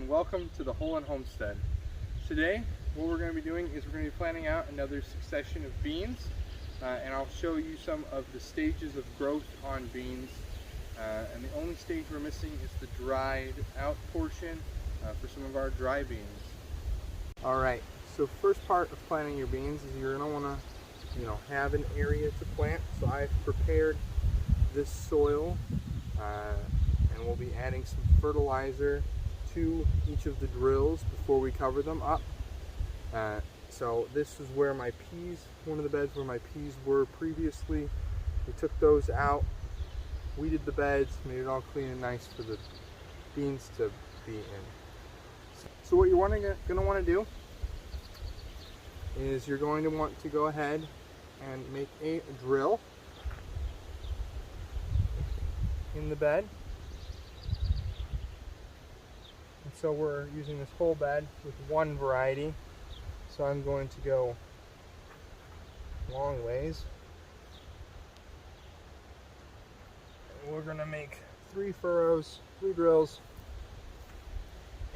and welcome to the Holland Homestead. Today what we're going to be doing is we're going to be planting out another succession of beans, and I'll show you some of the stages of growth on beans, and the only stage we're missing is the dried out portion for some of our dry beans. Alright, so first part of planting your beans is you're going to want to have an area to plant. So I've prepared this soil, and we'll be adding some fertilizer to each of the drills before we cover them up. So this is where my peas, one of the beds where my peas were previously. We took those out, weeded the beds, made it all clean and nice for the beans to be in. So what you're going to want to do is you're going to want to go ahead and make a drill in the bed. And so we're using this whole bed with one variety. So I'm going to go long ways. And we're going to make 3 furrows, 3 drills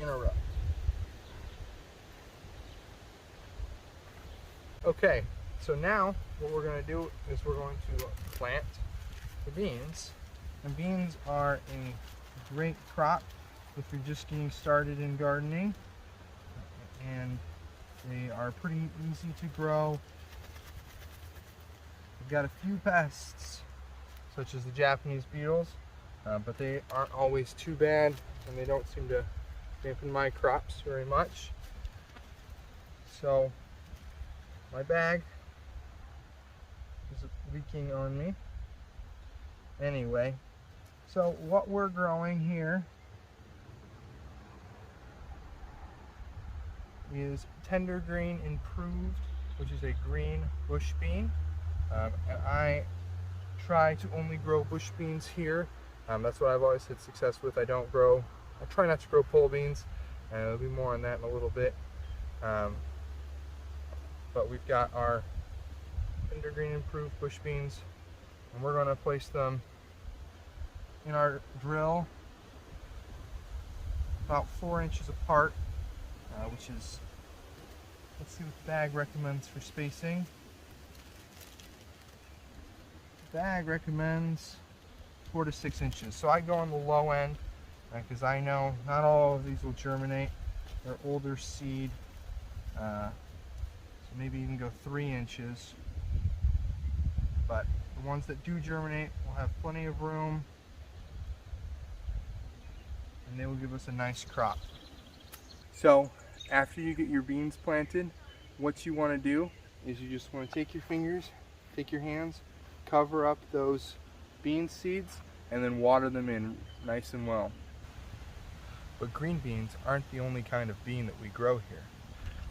in a row. Okay, so now what we're going to do is we're going to plant the beans. And beans are a great crop if you're just getting started in gardening, and they are pretty easy to grow. We've got a few pests such as the Japanese beetles, but they aren't always too bad, and they don't seem to dampen my crops very much. So my bag is leaking on me. Anyway, so what we're growing here is Tender Green Improved, which is a green bush bean. And I try to only grow bush beans here. That's what I've always had success with. I try not to grow pole beans, and there'll be more on that in a little bit. But we've got our Tender Green Improved bush beans, and we're going to place them in our drill about 4 inches apart, which is, let's see what the bag recommends for spacing. The bag recommends 4 to 6 inches. So I go on the low end because I know not all of these will germinate. They're older seed. So maybe even go 3 inches. But the ones that do germinate will have plenty of room, and they will give us a nice crop. So after you get your beans planted, what you want to do is you just want to take your fingers, take your hands, cover up those bean seeds, and then water them in nice and well. But green beans aren't the only kind of bean that we grow here.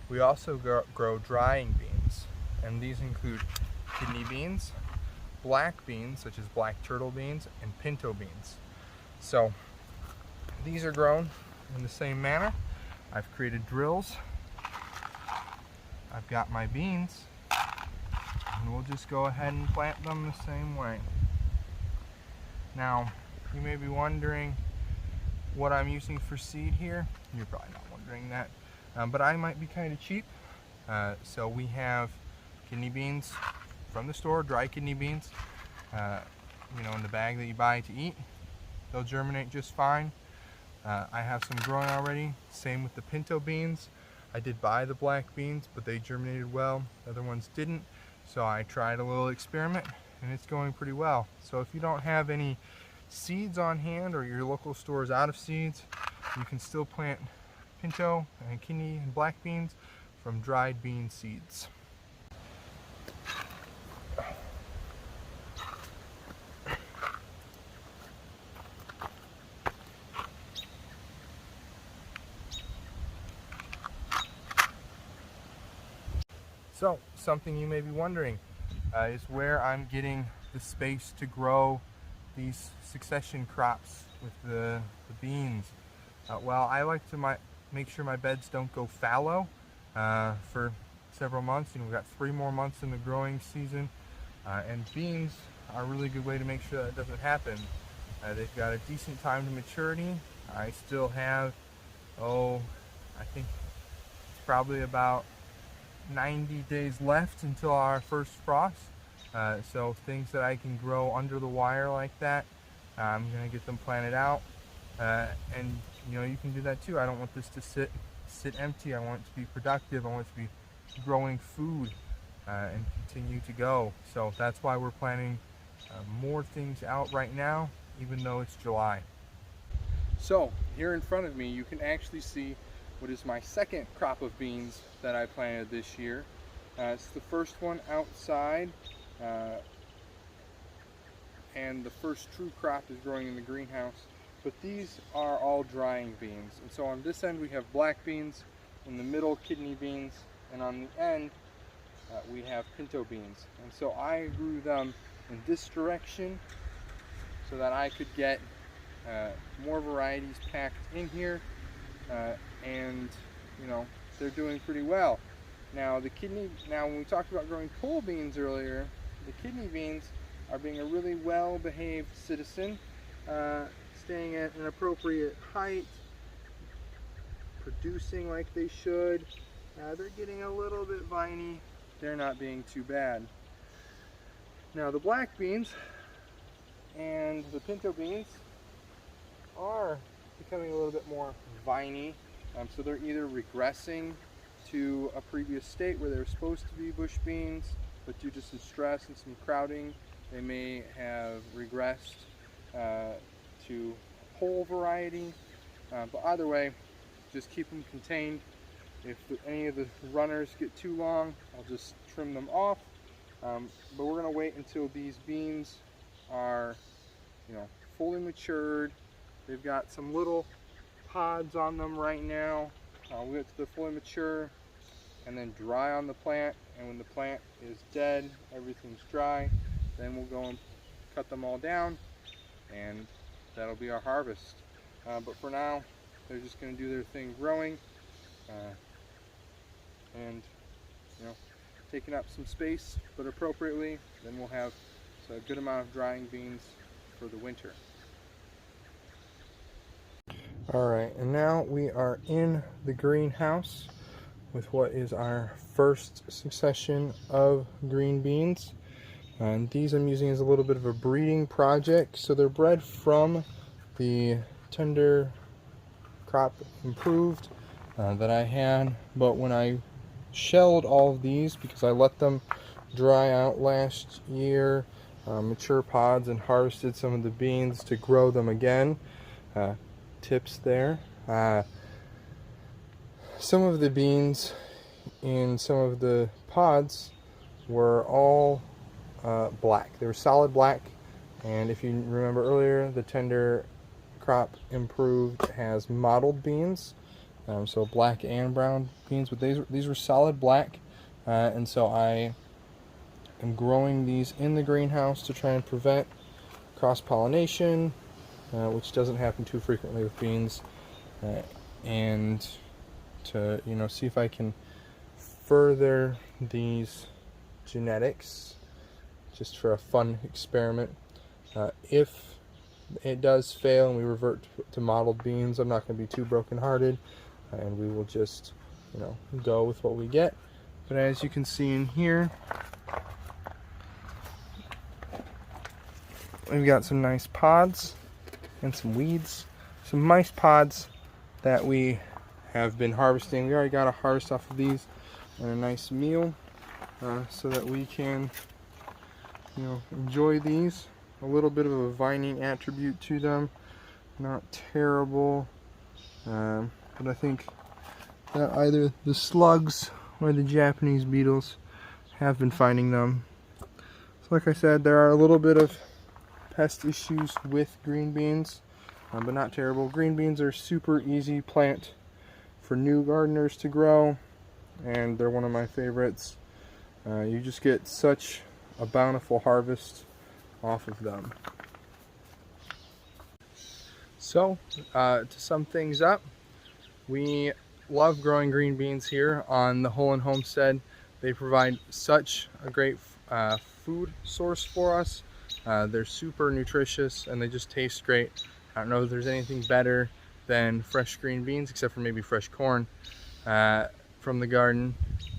We also grow drying beans, and these include kidney beans, black beans such as black turtle beans, and pinto beans. So these are grown in the same manner. I've created drills. I've got my beans, and we'll just go ahead and plant them the same way. Now, you may be wondering what I'm using for seed here. You're probably not wondering that, but I might be kind of cheap. So we have kidney beans from the store, dry kidney beans, in the bag that you buy to eat. They'll germinate just fine. I have some growing already. Same with the pinto beans. I did buy the black beans, but they germinated well. The other ones didn't. So I tried a little experiment, and it's going pretty well. So if you don't have any seeds on hand, or your local store is out of seeds, you can still plant pinto and kidney and black beans from dried bean seeds. So, something you may be wondering is where I'm getting the space to grow these succession crops with the beans. Well, I like to make sure my beds don't go fallow for several months. We've got 3 more months in the growing season, and beans are a really good way to make sure that doesn't happen. They've got a decent time to maturity. I still have I think it's probably about 90 days left until our first frost. So things that I can grow under the wire like that, I'm gonna get them planted out. And you can do that too. I don't want this to sit empty. I want it to be productive. I want it to be growing food and continue to go. So that's why we're planting more things out right now, even though it's July. So here in front of me, you can actually see what is my second crop of beans that I planted this year. It's the first one outside, and the first true crop is growing in the greenhouse. But these are all drying beans. And so on this end we have black beans, in the middle kidney beans, and on the end we have pinto beans. And so I grew them in this direction so that I could get more varieties packed in here, and they're doing pretty well. Now when we talked about growing pole beans earlier, the kidney beans are being a really well-behaved citizen, staying at an appropriate height, producing like they should. They're getting a little bit viney. They're not being too bad. Now the black beans and the pinto beans are becoming a little bit more viney. So they're either regressing to a previous state where they're supposed to be bush beans, but due to some stress and some crowding, they may have regressed to pole variety. But either way, just keep them contained. If any of the runners get too long, I'll just trim them off. But we're going to wait until these beans are, fully matured. They've got some little pods on them right now. We'll wait till they're fully mature and then dry on the plant. And when the plant is dead, everything's dry, then we'll go and cut them all down, and that'll be our harvest. But for now, they're just going to do their thing growing, and taking up some space, but appropriately. Then we'll have a good amount of drying beans for the winter. Alright, and now we are in the greenhouse with what is our first succession of green beans. And these I'm using as a little bit of a breeding project. So they're bred from the tender crop improved that I had, but when I shelled all of these, because I let them dry out last year, mature pods, and harvested some of the beans to grow them again. Tips there. Some of the beans in some of the pods were all black. They were solid black, and if you remember earlier, the tender crop improved has mottled beans, so black and brown beans, but these were solid black, and so I am growing these in the greenhouse to try and prevent cross-pollination, which doesn't happen too frequently with beans, and to see if I can further these genetics just for a fun experiment. If it does fail and we revert to mottled beans, I'm not going to be too brokenhearted, and we will just go with what we get. But as you can see in here, we've got some nice pods and some weeds, some nice pods that we have been harvesting. We already got a harvest off of these and a nice meal, so that we can enjoy these. A little bit of a vining attribute to them, not terrible, but I think that either the slugs or the Japanese beetles have been finding them. So like I said, there are a little bit of pest issues with green beans, but not terrible. Green beans are super easy plant for new gardeners to grow, and they're one of my favorites. You just get such a bountiful harvest off of them. So to sum things up, we love growing green beans here on the Hollen Homestead. They provide such a great food source for us. They're super nutritious and they just taste great. I don't know if there's anything better than fresh green beans, except for maybe fresh corn from the garden.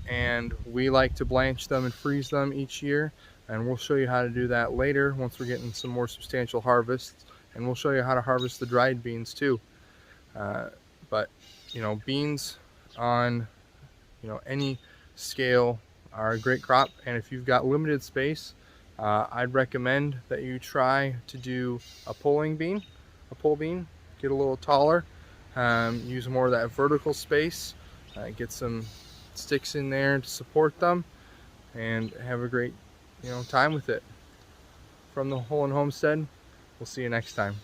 And we like to blanch them and freeze them each year, and we'll show you how to do that later once we're getting some more substantial harvests, and we'll show you how to harvest the dried beans too. But you know, beans on any scale are a great crop, and if you've got limited space, I'd recommend that you try to do a pole bean, get a little taller, use more of that vertical space, get some sticks in there to support them, and have a great time with it. From the Holland Homestead, we'll see you next time.